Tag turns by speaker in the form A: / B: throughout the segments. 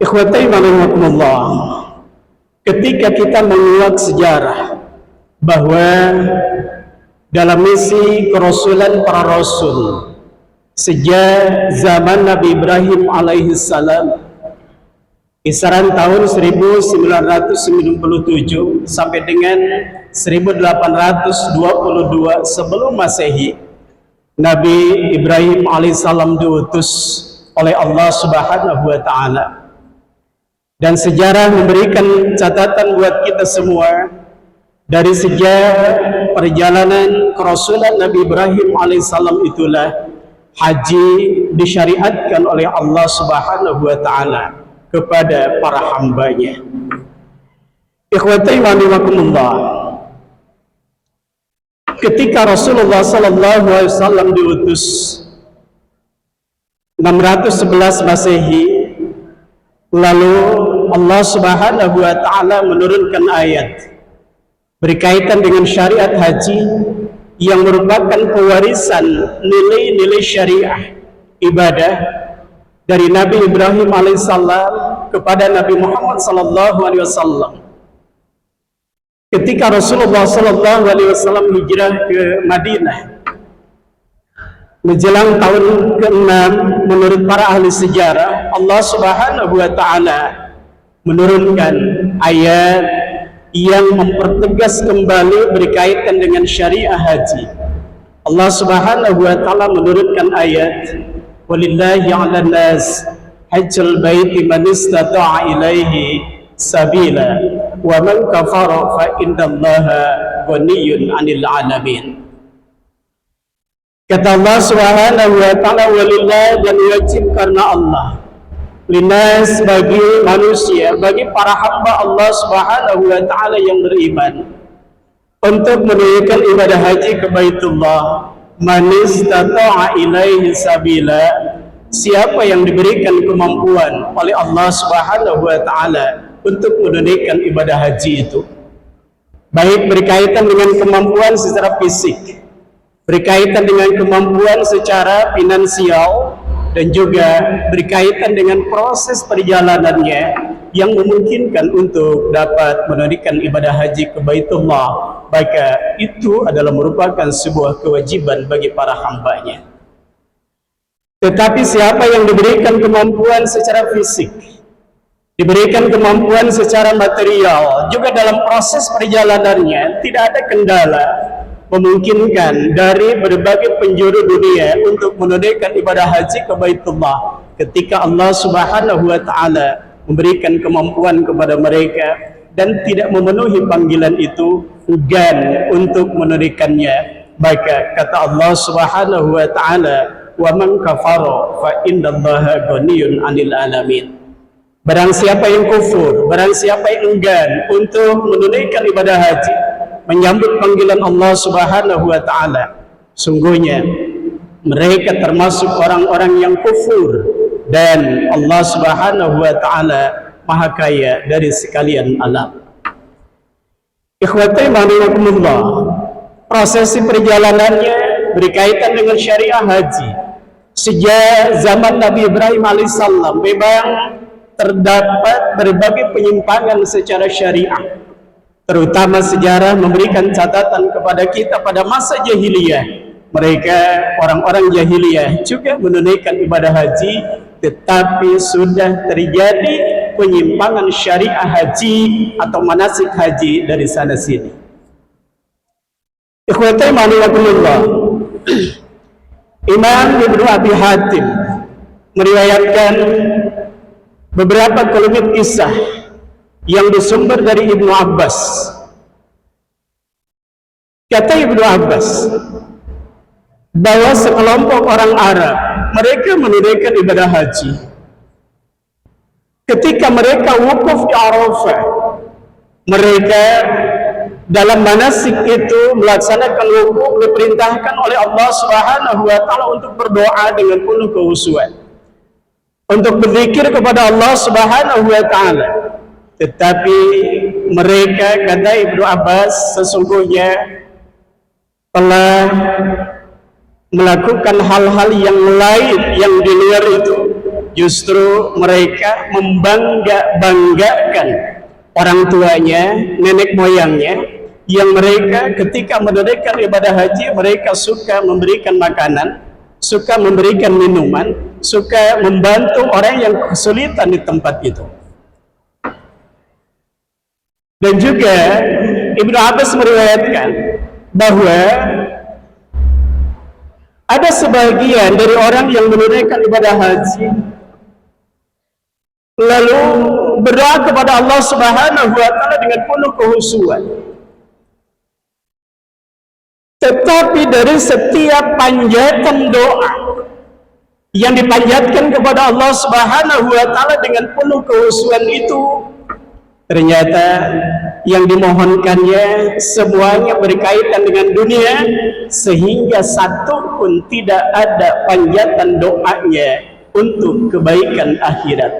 A: Ikhwatai rahimakumullah, ketika kita menguak sejarah bahwa dalam misi kerasulan para rasul sejak zaman Nabi Ibrahim alaihissalam, kisaran tahun 1997 sampai dengan 1822 sebelum Masehi, Nabi Ibrahim alaihissalam diutus oleh Allah Subhanahu wa Ta'ala. Dan sejarah memberikan catatan buat kita semua dari sejak perjalanan kerasulan Nabi Ibrahim alaihissalam itulah haji disyariatkan oleh Allah Subhanahu wa Ta'ala kepada para hambanya. Ikhwati rahimakumullah, ketika Rasulullah sallallahu alaihi wasallam diutus 611 Masehi, lalu Allah Subhanahu wa Ta'ala menurunkan ayat berkaitan dengan syariat haji yang merupakan pewarisan nilai-nilai syariah ibadah dari Nabi Ibrahim alaihissalam kepada Nabi Muhammad sallallahu alaihi wasallam. Ketika Rasulullah sallallahu alaihi wasallam hijrah ke Madinah menjelang tahun ke-6, menurut para ahli sejarah, Allah Subhanahu wa Ta'ala menurunkan ayat yang mempertegas kembali berkaitan dengan syariah haji. Allah Subhanahu wa Ta'ala menurunkan ayat, walillahi 'alan nas hajjul baiti man istata'a ilaihi sabila wa man kafara fa innallaha ghaniyyun 'anil 'alamin. Kata Allah Subhanahu wa Ta'ala, walillah, dan wajib karena Allah, linas, bagi manusia, bagi para hamba Allah Subhanahu wa Ta'ala yang beriman, untuk menunaikan ibadah haji ke Baitullah, man istata'a ilaihi sabila, siapa yang diberikan kemampuan oleh Allah Subhanahu wa Ta'ala untuk menunaikan ibadah haji itu, baik berkaitan dengan kemampuan secara fisik, berkaitan dengan kemampuan secara finansial, dan juga berkaitan dengan proses perjalanannya yang memungkinkan untuk dapat menunaikan ibadah haji ke Baitullah, maka itu adalah merupakan sebuah kewajiban bagi para hambanya. Tetapi siapa yang diberikan kemampuan secara fisik, diberikan kemampuan secara material, juga dalam proses perjalanannya tidak ada kendala memungkinkan dari berbagai penjuru dunia untuk menunaikan ibadah haji ke Baitullah, ketika Allah Subhanahu wa Ta'ala memberikan kemampuan kepada mereka dan tidak memenuhi panggilan itu, enggan untuk menunaikannya, maka kata Allah Subhanahu wa Ta'ala, wa man kafara fa innallaha ghaniyyun 'anil 'alamin. Barang siapa yang kufur, barang siapa yang enggan untuk menunaikan ibadah haji, menyambut panggilan Allah Subhanahu wa Ta'ala, sungguhnya mereka termasuk orang-orang yang kufur, dan Allah Subhanahu wa Ta'ala Maha Kaya dari sekalian alam. Ikhwati rahimakumullah, prosesi perjalanannya berkaitan dengan syariah haji sejak zaman Nabi Ibrahim alaihissalam memang terdapat berbagai penyimpangan secara syariah. Terutama sejarah memberikan catatan kepada kita pada masa jahiliyah, mereka orang-orang jahiliyah juga menunaikan ibadah haji, tetapi sudah terjadi penyimpangan syariah haji atau manasik haji dari sana sini. Ikhwatai rahimakumullah, Imam Ibnu Abi Hatim meriwayatkan beberapa kelumit kisah yang bersumber dari Ibnu Abbas. Kata Ibnu Abbas bahwa sekelompok orang Arab, mereka menunaikan ibadah haji. Ketika mereka wukuf di Arafah, mereka dalam manasik itu melaksanakan wukuf diperintahkan oleh Allah Subhanahu wa Ta'ala untuk berdoa dengan penuh khusyuan, untuk berzikir kepada Allah Subhanahu wa Ta'ala. Tetapi mereka, kata Ibnu Abbas, sesungguhnya telah melakukan hal-hal yang lain yang di luar itu, justru mereka membanggakan orang tuanya, nenek moyangnya, yang mereka ketika menunaikan ibadah haji mereka suka memberikan makanan, suka memberikan minuman, suka membantu orang yang kesulitan di tempat itu. Dan juga Ibnu Abbas meriwayatkan bahwa ada sebagian dari orang yang menunaikan ibadah haji lalu berdoa kepada Allah Subhanahu wa taala dengan penuh kehusuan. Tetapi dari setiap panjatan doa yang dipanjatkan kepada Allah Subhanahu wa taala dengan penuh kehusuan itu, ternyata yang dimohonkannya semuanya berkaitan dengan dunia, sehingga satu pun tidak ada panjatan doanya untuk kebaikan akhirat.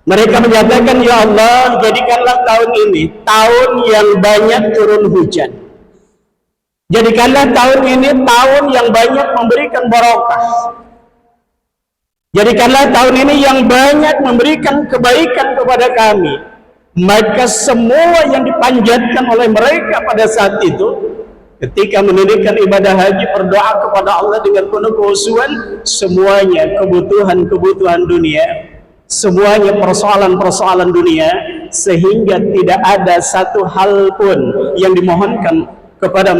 A: Mereka menyatakan, ya Allah, jadikanlah tahun ini tahun yang banyak turun hujan. Jadikanlah tahun ini tahun yang banyak memberikan barokah. Jadikanlah tahun ini yang banyak memberikan kebaikan kepada kami. Maka semua yang dipanjatkan oleh mereka pada saat itu, ketika menunaikan ibadah haji, berdoa kepada Allah dengan penuh kehusuan, semuanya kebutuhan-kebutuhan dunia, semuanya persoalan-persoalan dunia, sehingga tidak ada satu hal pun yang dimohonkan kepada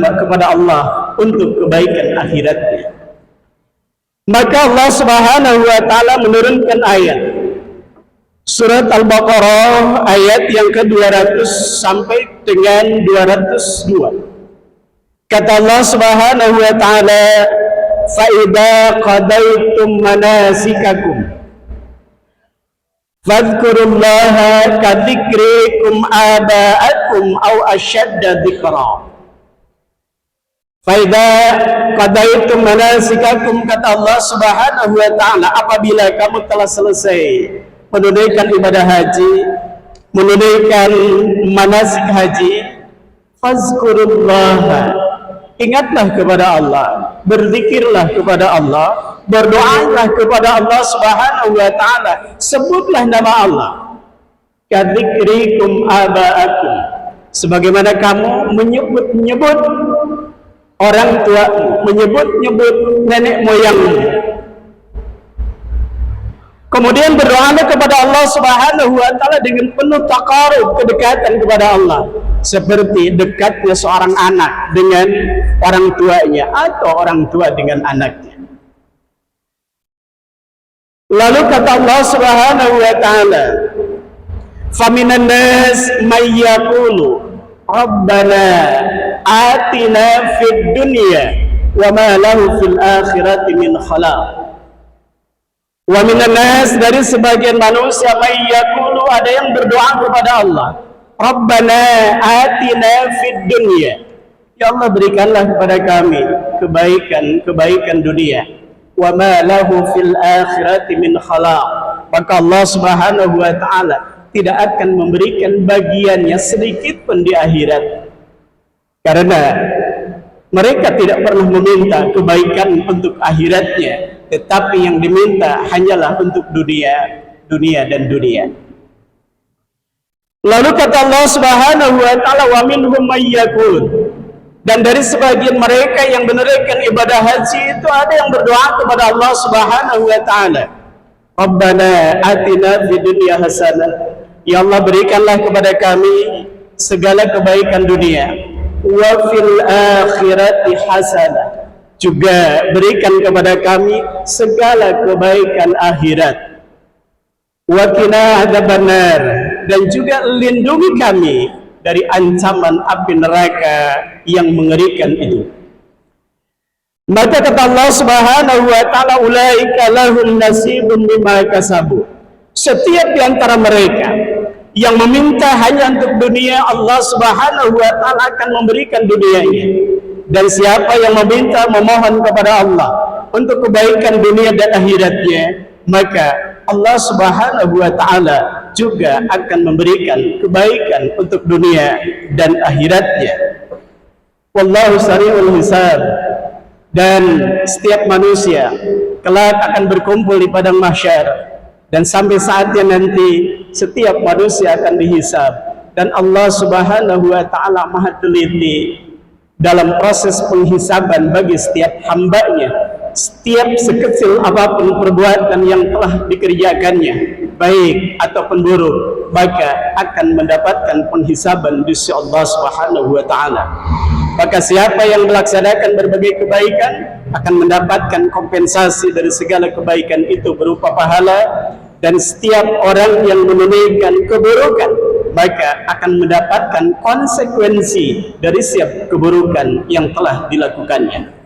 A: Allah untuk kebaikan akhiratnya. Maka Allah Subhanahu wa taala menurunkan ayat surat Al-Baqarah ayat yang ke-200 sampai dengan 202. Kata Allah Subhanahu wa taala, fa idza qadaitum manasikakum fadhkurullaha kadzikrikum aba'akum aw ashadda dzikra. Faida qadaitum manasikakum, kata Allah Subhanahu wa taala, apabila kamu telah selesai menunaikan ibadah haji, menunaikan manasik haji, fazkurullaha, ingatlah kepada Allah, berzikirlah kepada Allah, berdoalah kepada Allah Subhanahu wa taala, sebutlah nama Allah, kadzikrikum aba'akum, sebagaimana kamu menyebut orang tuamu, menyebut nenek moyangmu. Kemudian berdoalah kepada Allah Subhanahu wa taala dengan penuh taqarrub, kedekatan kepada Allah, seperti dekatnya seorang anak dengan orang tuanya atau orang tua dengan anaknya. Lalu kata Allah Subhanahu wa taala, faminan nas may yaqulu Rabbana atina fid dunya wa ma lahu fil akhirati min khalaq. Wa minan nas, dari sebagian manusia, may yaqulu, ada yang berdoa kepada Allah, Rabbana atina fid dunya, ya Allah berikanlah kepada kami kebaikan dunia, wa ma lahu fil akhirati min khalaq. Maka Allah Subhanahu wa taala tidak akan memberikan bagiannya sedikit pun di akhirat, karena mereka tidak pernah meminta kebaikan untuk akhiratnya, tetapi yang diminta hanyalah untuk dunia dan dunia. Lalu kata Allah Subhanahu wa taala, wa minhum may yaqul, dan dari sebagian mereka yang menunaikan ibadah haji itu ada yang berdoa kepada Allah Subhanahu wa taala, Rabbana atina fid dunya hasanah, ya Allah berikanlah kepada kami segala kebaikan dunia, wa fil akhirati hasanah, juga berikan kepada kami segala kebaikan akhirat, wa qina adzabannar, dan juga lindungi kami dari ancaman api neraka yang mengerikan itu. Maka kata Allah Subhanahu wa taala, ulaika lahum nasibun mimma kasabu, setiap di antara mereka yang meminta hanya untuk dunia, Allah Subhanahu wa taala akan memberikan dunianya. Dan siapa yang meminta, memohon kepada Allah untuk kebaikan dunia dan akhiratnya, maka Allah Subhanahu wa taala juga akan memberikan kebaikan untuk dunia dan akhiratnya. Wallahu sari'ul hisab. Dan setiap manusia kelak akan berkumpul di padang mahsyar, dan sampai saatnya nanti setiap manusia akan dihisab, dan Allah Subhanahu wa taala Maha teliti dalam proses penghisaban bagi setiap hambanya. Setiap sekecil apapun perbuatan yang telah dikerjakannya, baik ataupun buruk, maka akan mendapatkan penghisaban di sisi Allah Subhanahu wa taala. Maka siapa yang melaksanakan berbagai kebaikan akan mendapatkan kompensasi dari segala kebaikan itu berupa pahala, dan setiap orang yang menunaikan keburukan maka akan mendapatkan konsekuensi dari setiap keburukan yang telah dilakukannya.